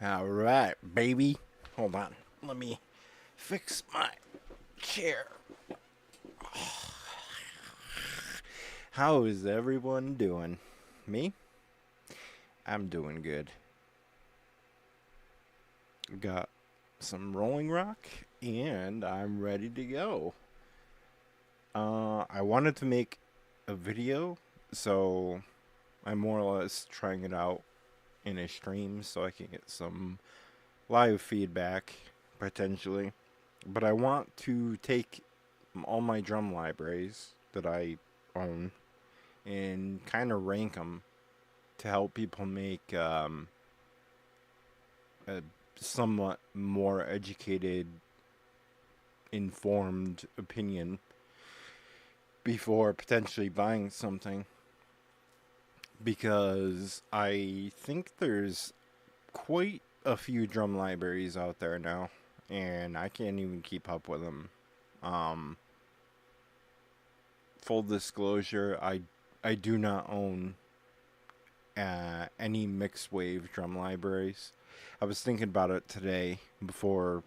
All right, baby. Hold on. Let me fix my chair. How is everyone doing? Me? I'm doing good. Got some Rolling Rock, and I'm ready to go. I wanted to make a video, so I'm more or less trying it out in a stream so I can get some live feedback, potentially. But I want to take all my drum libraries that I own and kind of rank them to help people make a somewhat more educated, informed opinion before potentially buying something. Because I think there's quite a few drum libraries out there now, and I can't even keep up with them. Um, Full disclosure, I do not own any mixed wave drum libraries. I was thinking about it today before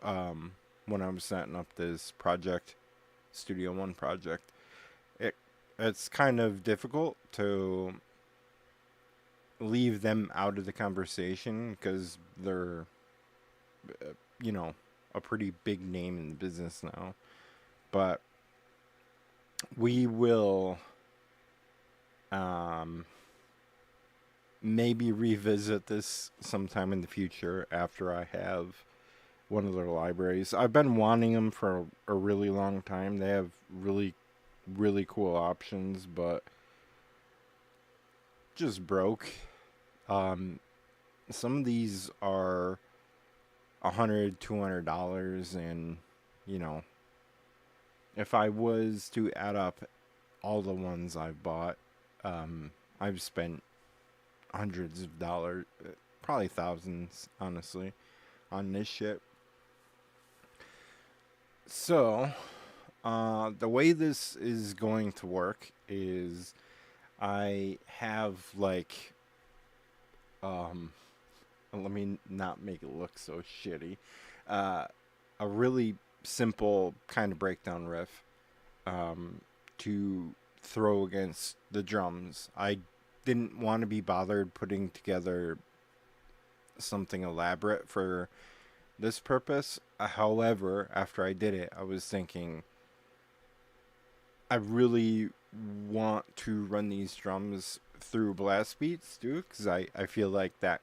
when I was setting up this project, Studio One project. It it's kind of difficult to leave them out of the conversation because they're you know a pretty big name in the business now. But we will um, maybe revisit this sometime in the future after I have one of their libraries. I've been wanting them for a really long time. They have really cool options, but just broke. Um, some of these are $100, $200, and you know, if I was to add up all the ones I've bought, I've spent hundreds of dollars, probably thousands, honestly, on this shit. So, the way this is going to work is I have like, um, let me not make it look so shitty. Uh, a really simple kind of breakdown riff to throw against the drums. I didn't want to be bothered putting together something elaborate for this purpose. However, after I did it, I was thinking I really want to run these drums through blast beats too, because I feel like that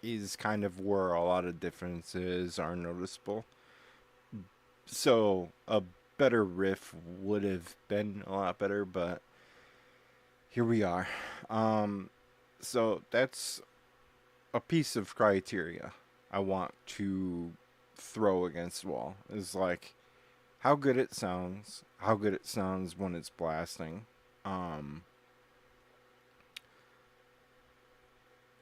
is kind of where a lot of differences are noticeable. So a better riff would have been a lot better, but here we are. Um, so that's a piece of criteria I want to throw against the wall. Is like how good it sounds when it's blasting. Um,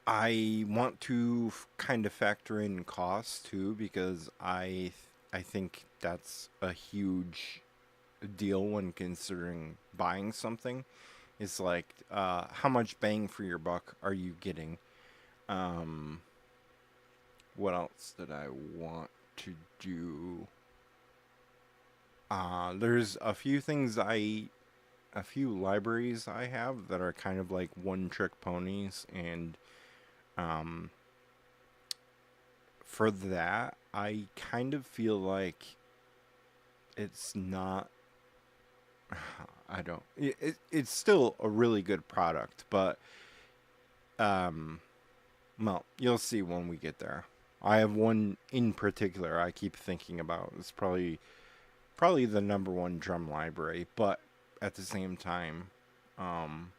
I want to kind of factor in cost too because I think that's a huge deal when considering buying something. It's like how much bang for your buck are you getting? Um, what else did I want to do? There's a few libraries I have that are kind of like one trick ponies, and um, for that, I kind of feel like it's not. I don't. It's still a really good product, but um, well, you'll see when we get there. I have one in particular I keep thinking about. It's probably the number one drum library, but at the same time, um,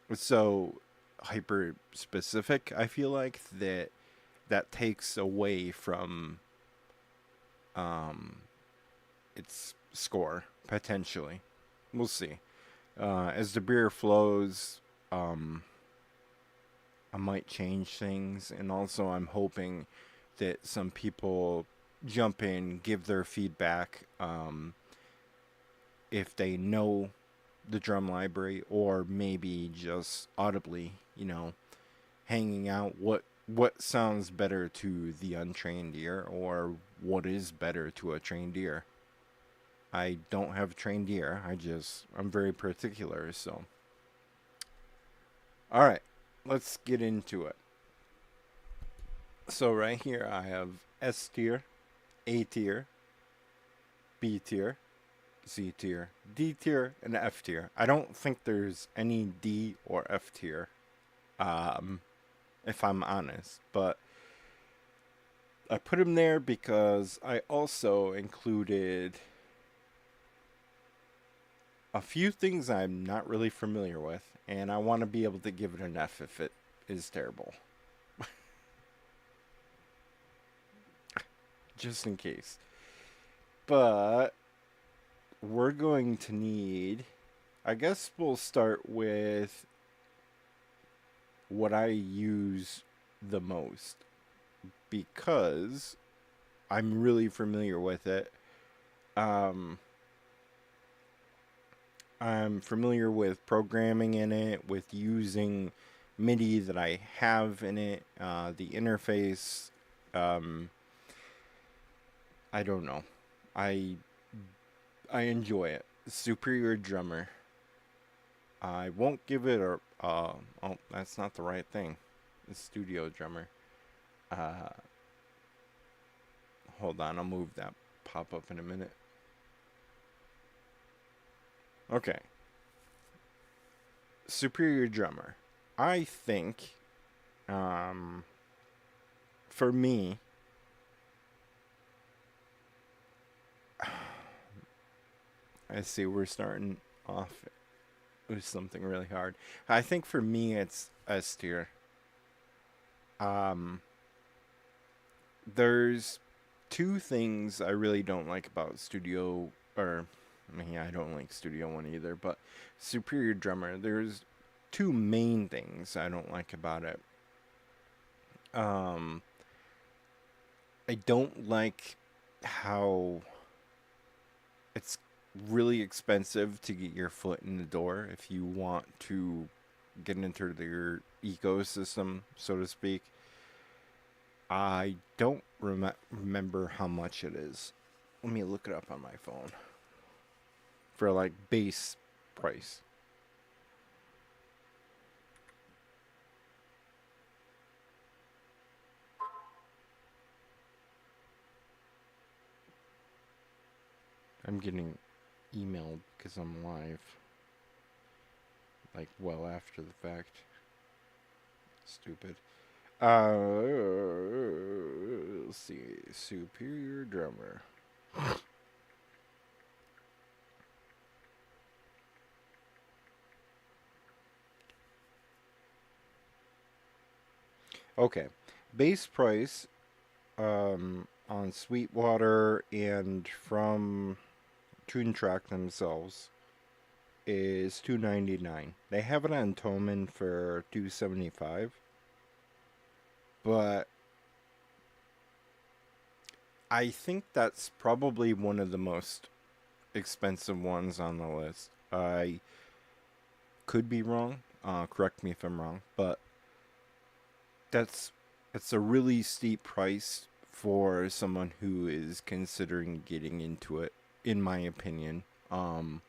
it's so hyper specific. I feel like that takes away from um, its score potentially. We'll see. As the beer flows, um, I might change things, and also I'm hoping that some people jump in, give their feedback, if they know the drum library, or maybe just audibly, hanging out. What sounds better to the untrained ear, or what is better to a trained ear? I don't have a trained ear. I'm very particular. So, all right, let's get into it. So right here I have S tier, A tier, B tier, C tier, D tier, and F tier. I don't think there's any D or F tier, um, if I'm honest. But I put them there because I also included a few things I'm not really familiar with, and I want to be able to give it an F if it is terrible. Just in case. But we're going to need, I guess we'll start with what I use the most because I'm really familiar with it. Um, I'm familiar with programming in it, with using MIDI that I have in it, the interface. Um, I don't know. I I enjoy it. Superior drummer. I won't give it a. Oh, that's not the right thing. The studio drummer. Uh, Hold on, I'll move that pop up in a minute. Okay. Superior drummer. I think, um, for me, I see we're starting off with something really hard. I think for me, it's S tier. Um, there's two things I really don't like about Studio, or I don't like Studio One either, but Superior Drummer. There's two main things I don't like about it. Um, I don't like how it's really expensive to get your foot in the door if you want to get into their ecosystem, so to speak. I don't remember how much it is. Let me look it up on my phone for like base price. I'm getting emailed because I'm live, like well after the fact. Stupid. Let's see. Superior drummer. Okay. Base price on Sweetwater and from Toontrack themselves is $299. They have it on Toman for $275. But I think that's probably one of the most expensive ones on the list. I could be wrong. Correct me if I'm wrong, but it's a really steep price for someone who is considering getting into it, in my opinion. And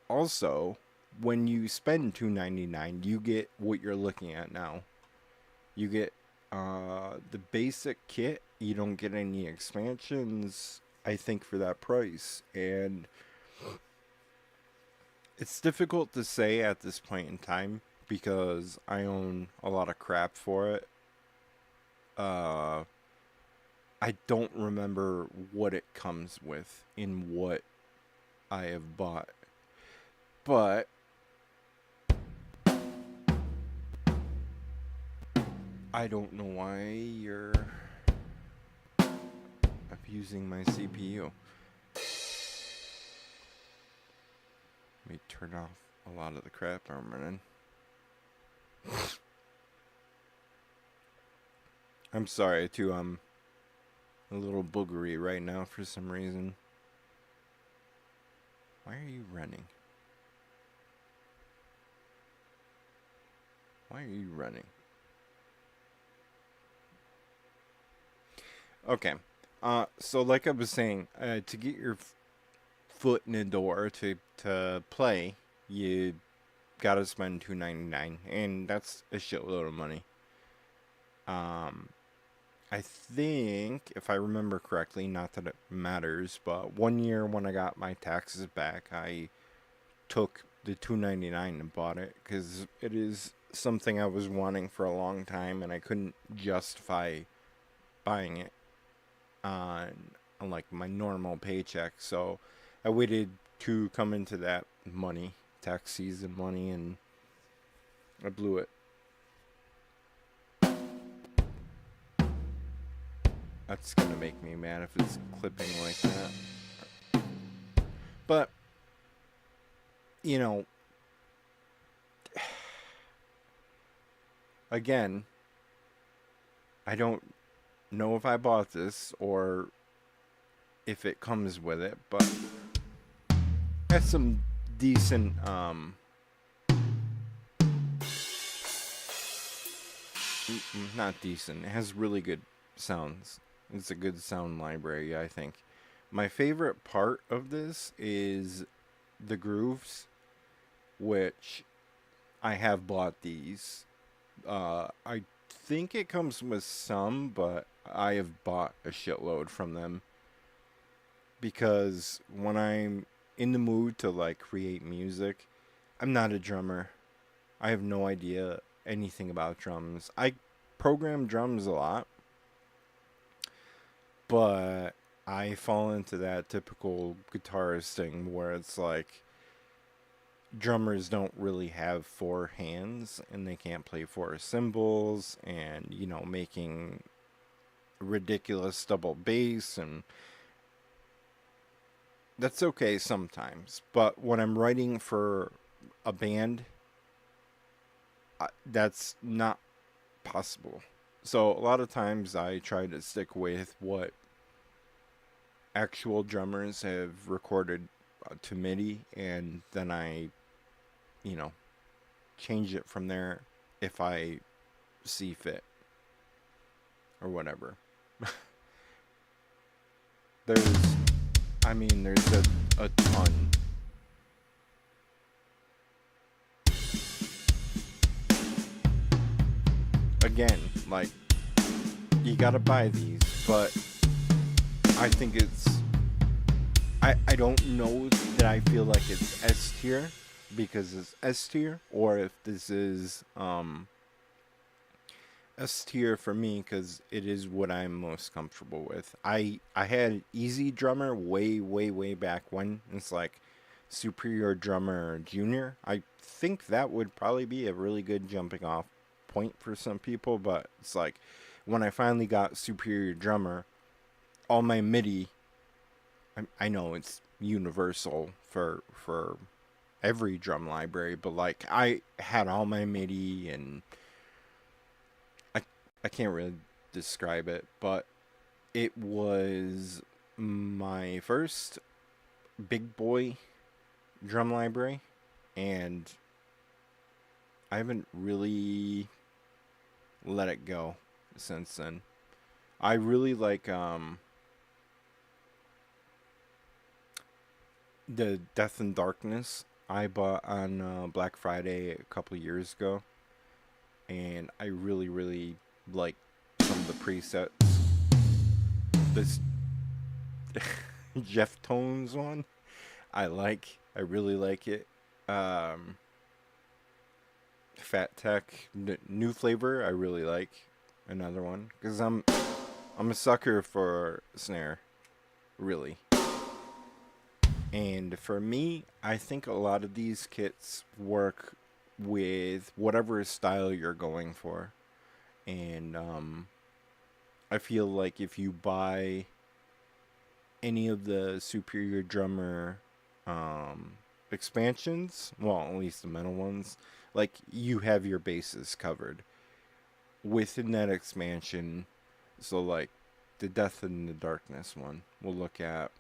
also, when you spend $299, you get what you're looking at now. You get the basic kit. You don't get any expansions, I think, for that price. And it's difficult to say at this point in time because I own a lot of crap for it. I don't remember what it comes with in what I have bought. But I don't know why you're abusing my CPU. Let me turn off a lot of the crap I'm running. I'm sorry too, I'm a little boogery right now for some reason. Why are you running? Why are you running? Okay. So like I was saying, to get your foot in the door to play, you gotta spend $2.99, and that's a shitload of money. Um, I think, if I remember correctly, not that it matters, but one year when I got my taxes back, I took the $2.99 and bought it because it is something I was wanting for a long time, and I couldn't justify buying it on like my normal paycheck. So I waited to come into that money, tax season money, and I blew it. That's gonna make me mad if it's clipping like that. But, you know, again, I don't know if I bought this or if it comes with it, but it has some decent, not decent, it has really good sounds. It's a good sound library, I think. My favorite part of this is the grooves, which I have bought these. I think it comes with some, but I have bought a shitload from them because when I'm in the mood to like create music, I'm not a drummer. I have no idea anything about drums. I program drums a lot, but I fall into that typical guitarist thing where it's like drummers don't really have four hands and they can't play four cymbals, and making ridiculous double bass, and that's okay sometimes, but when I'm writing for a band, that's not possible. So a lot of times I try to stick with what actual drummers have recorded to MIDI, and then I, you know, change it from there if I see fit or whatever. there's, there's a ton. Again, like, you gotta buy these, but I think I don't know that I feel like it's S tier because it's S tier, or if this is S tier for me because it is what I'm most comfortable with. I had Easy Drummer way back when. It's like Superior Drummer Junior. I think that would probably be a really good jumping off point for some people, but it's like when I finally got Superior Drummer, all my MIDI, I know it's universal for every drum library, but like I had all my MIDI, and I can't really describe it, but it was my first big boy drum library, and I haven't really let it go since then. I really like the Death and Darkness I bought on Black Friday a couple years ago, and I really like some of the presets. This Jeff Tones one, I really like it. Um, Fat Tech, New Flavor, I really like. Another one, because I'm a sucker for snare, really. And for me, I think a lot of these kits work with whatever style you're going for. And I feel like if you buy any of the Superior Drummer expansions, well, at least the metal ones, like you have your bases covered within that expansion. So like the Death in the Darkness one, we'll look at.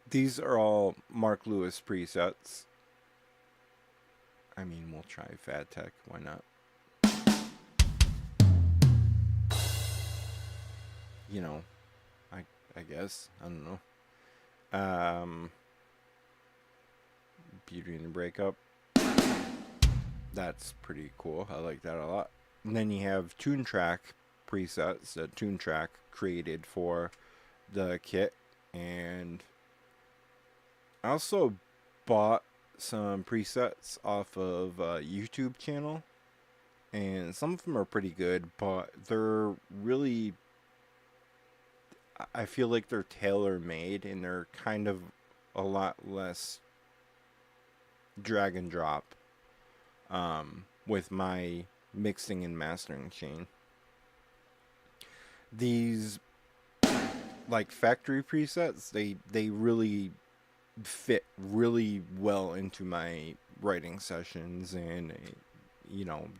These are all Mark Lewis presets. I mean, we'll try Fat Tech. Why not? You know, I I guess. I don't know. Beauty and the Breakup. That's pretty cool. I like that a lot. And then you have Tune Track presets that Tune Track created for the kit. And I also bought some presets off of a YouTube channel. And some of them are pretty good, but they're really, I feel like they're tailor made and they're kind of a lot less drag and drop with my mixing and mastering chain. These like factory presets, they really fit really well into my writing sessions and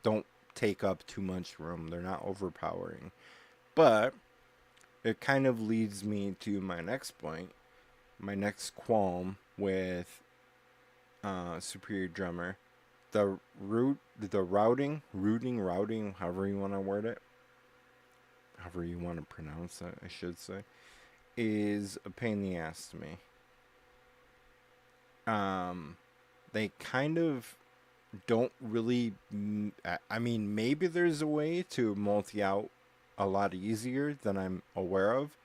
don't take up too much room. They're not overpowering. But it kind of leads me to my next point, my next qualm with Superior Drummer. The routing, however you want to word it, however you want to pronounce it, I should say, is a pain in the ass to me. They kind of don't really. I mean, maybe there's a way to multi out a lot easier than I'm aware of,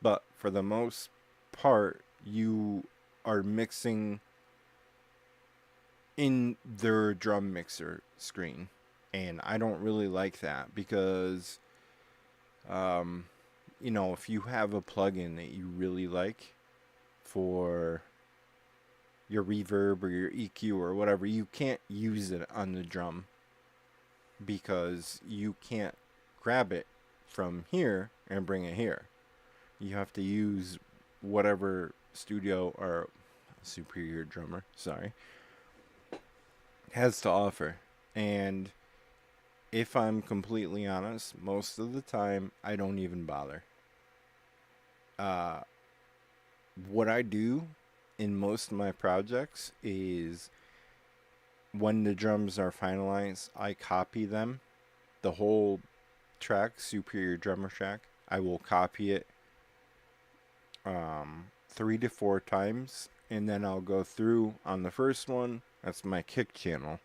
but for the most part, you are mixing in their drum mixer screen, and I don't really like that because, if you have a plugin that you really like for your reverb or your EQ or whatever, you can't use it on the drum because you can't grab it from here and bring it here. You have to use whatever Studio or Superior Drummer, sorry, has to offer. And if I'm completely honest, most of the time I don't even bother. What I do in most of my projects is when the drums are finalized, I copy them, the whole track, Superior Drummer track. I will copy it 3 to 4 times, and then I'll go through on the first one. That's my kick channel,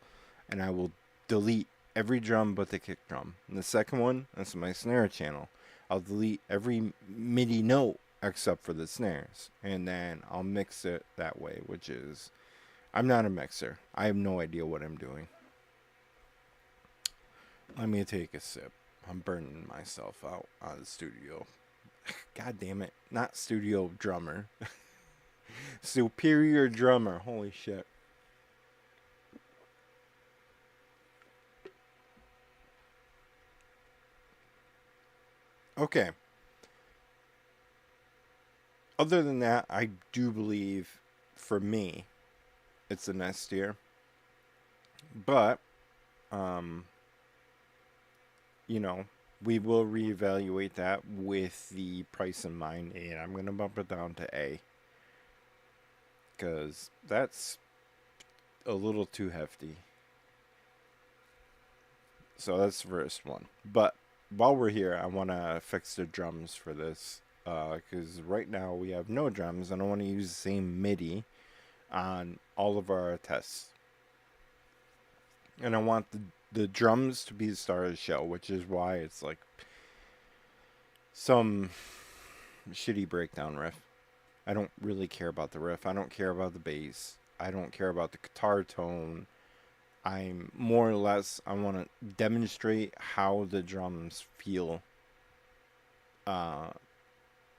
and I will delete every drum but the kick drum. And the second one, that's my snare channel. I'll delete every MIDI note except for the snares, and then I'll mix it that way, which is, I'm not a mixer. I have no idea what I'm doing. Let me take a sip. I'm burning myself out on the studio. God damn it. Not Studio Drummer. Superior Drummer. Holy shit. Okay. Other than that, I do believe, for me, it's an S tier. But, we will reevaluate that with the price in mind, and I'm going to bump it down to A. Because that's a little too hefty. So that's the first one. But while we're here, I want to fix the drums for this. Because right now we have no drums. I don't want to use the same MIDI on all of our tests. And I want the drums to be the star of the show, which is why it's like some shitty breakdown riff. I don't really care about the riff. I don't care about the bass. I don't care about the guitar tone. I'm more or less, I want to demonstrate how the drums feel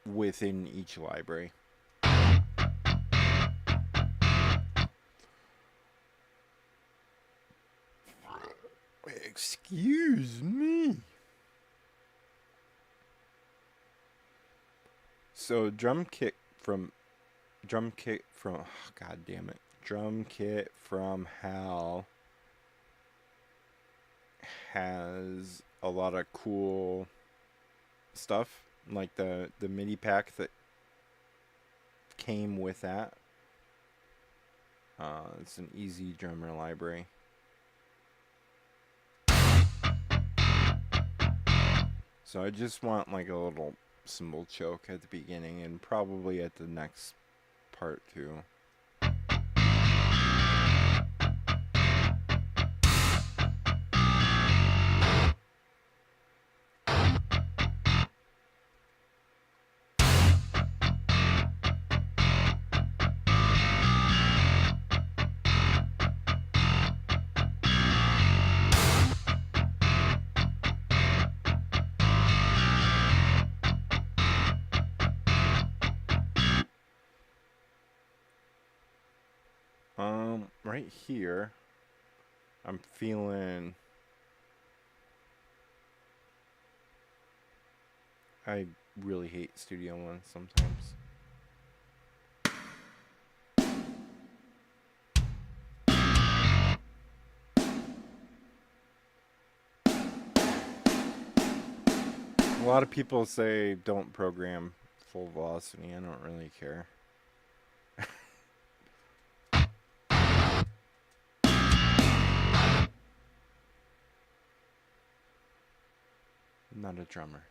within each library. Excuse me. So drum kit from oh, God damn it. Drum kit from Hal has a lot of cool stuff, like the MIDI pack that came with that. It's an easy drummer library. So I just want like a little cymbal choke at the beginning and probably at the next part too. Right here, I'm feeling. I really hate Studio One sometimes. A lot of people say don't program full velocity. I don't really care. I'm not a drummer.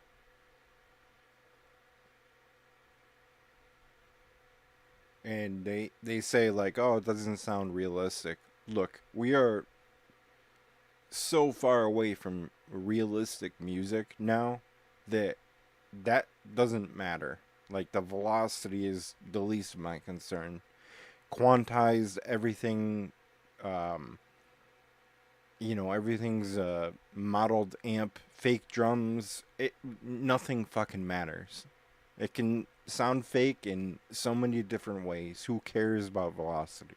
And they say like, oh, it doesn't sound realistic. Look, we are so far away from realistic music now that that doesn't matter. Like the velocity is the least of my concern. Quantized everything, um, everything's modeled amp, fake drums. Nothing fucking matters. It can sound fake in so many different ways. Who cares about velocity?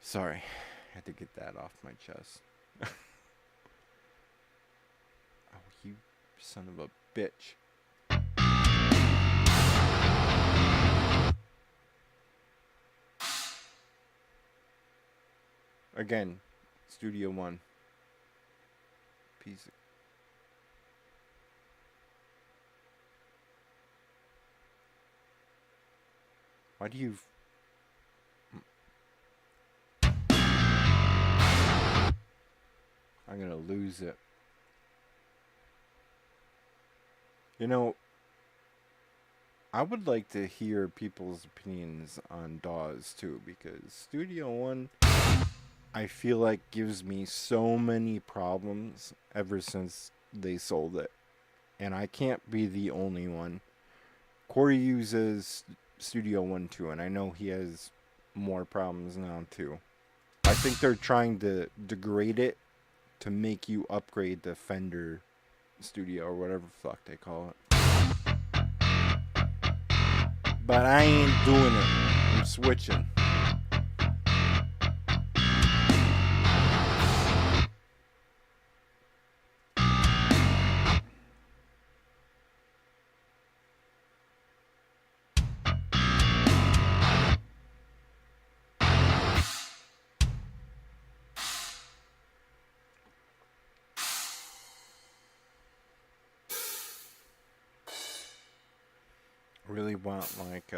Sorry, I had to get that off my chest. Oh, you son of a bitch. Again, Studio One. Piece of... Why do you... I'm gonna lose it. You know, I would like to hear people's opinions on DAWs too, because Studio One, I feel like, gives me so many problems ever since they sold it. And I can't be the only one. Corey uses Studio One too, and I know he has more problems now too. I think they're trying to degrade it to make you upgrade the Fender Studio or whatever the fuck they call it. But I ain't doing it. I'm switching. Really want like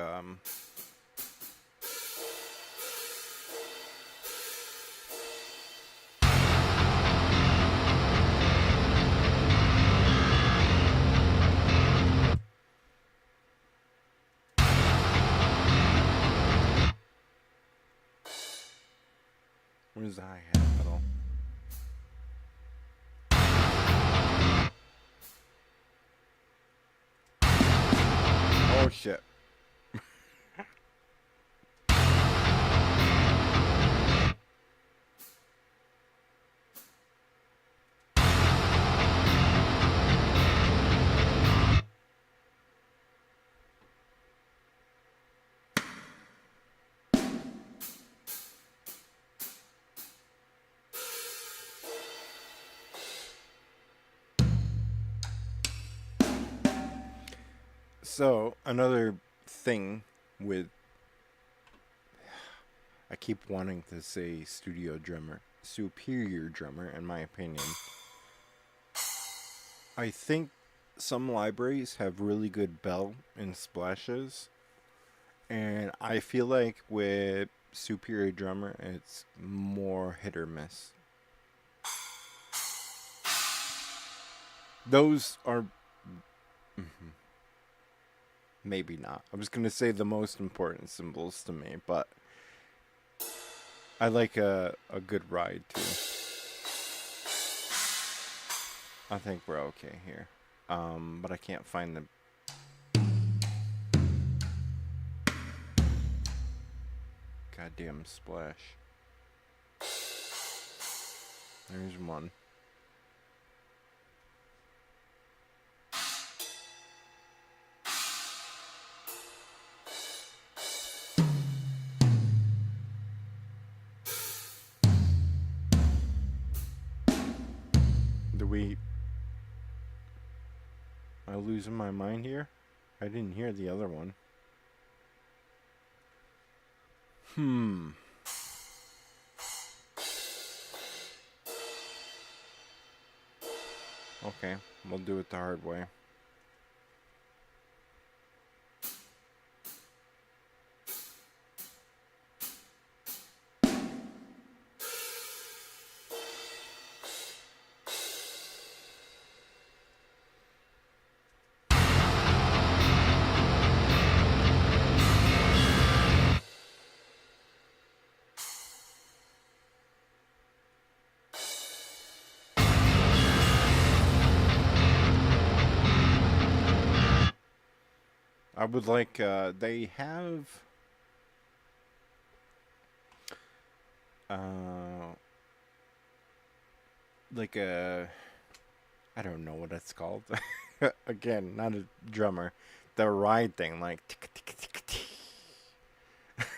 where's the hi-hat pedal? Oh shit. So, another thing with... I keep wanting to say studio drummer. Superior drummer, in my opinion. I think some libraries have really good bell and splashes. And I feel like with Superior Drummer, it's more hit or miss. Those are maybe not. I was gonna say the most important symbols to me, but I like a good ride too. I think we're okay here. But I can't find the goddamn splash. There's one. Do we... Am I losing my mind here? I didn't hear the other one. Okay, we'll do it the hard way. I would like, they have, uh, like a, I don't know what it's called. Again, not a drummer. The ride thing, like, tick, tick, tick, tick.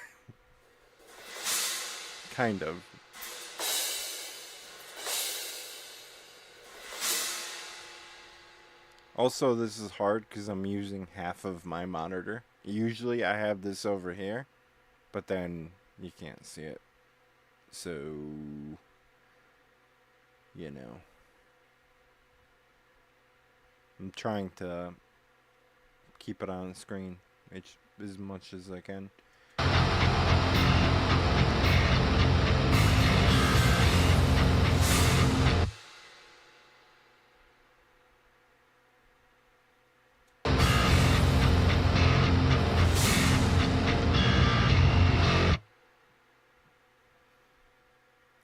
Kind of. Also, this is hard because I'm using half of my monitor. Usually I have this over here, but then you can't see it. So, you know. I'm trying to keep it on the screen as much as I can.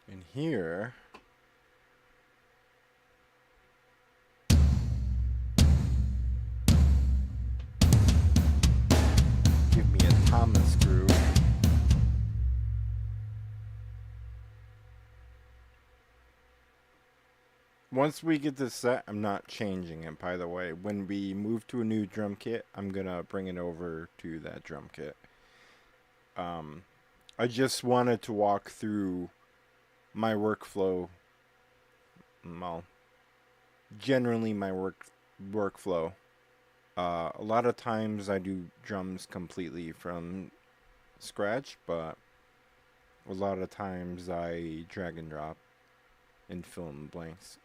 And here, give me a Thomas screw. Once we get this set, I'm not changing it, by the way. When we move to a new drum kit, I'm going to bring it over to that drum kit. I just wanted to walk through my workflow. Well, generally my workflow. A lot of times I do drums completely from scratch, but a lot of times I drag and drop and fill in the blanks.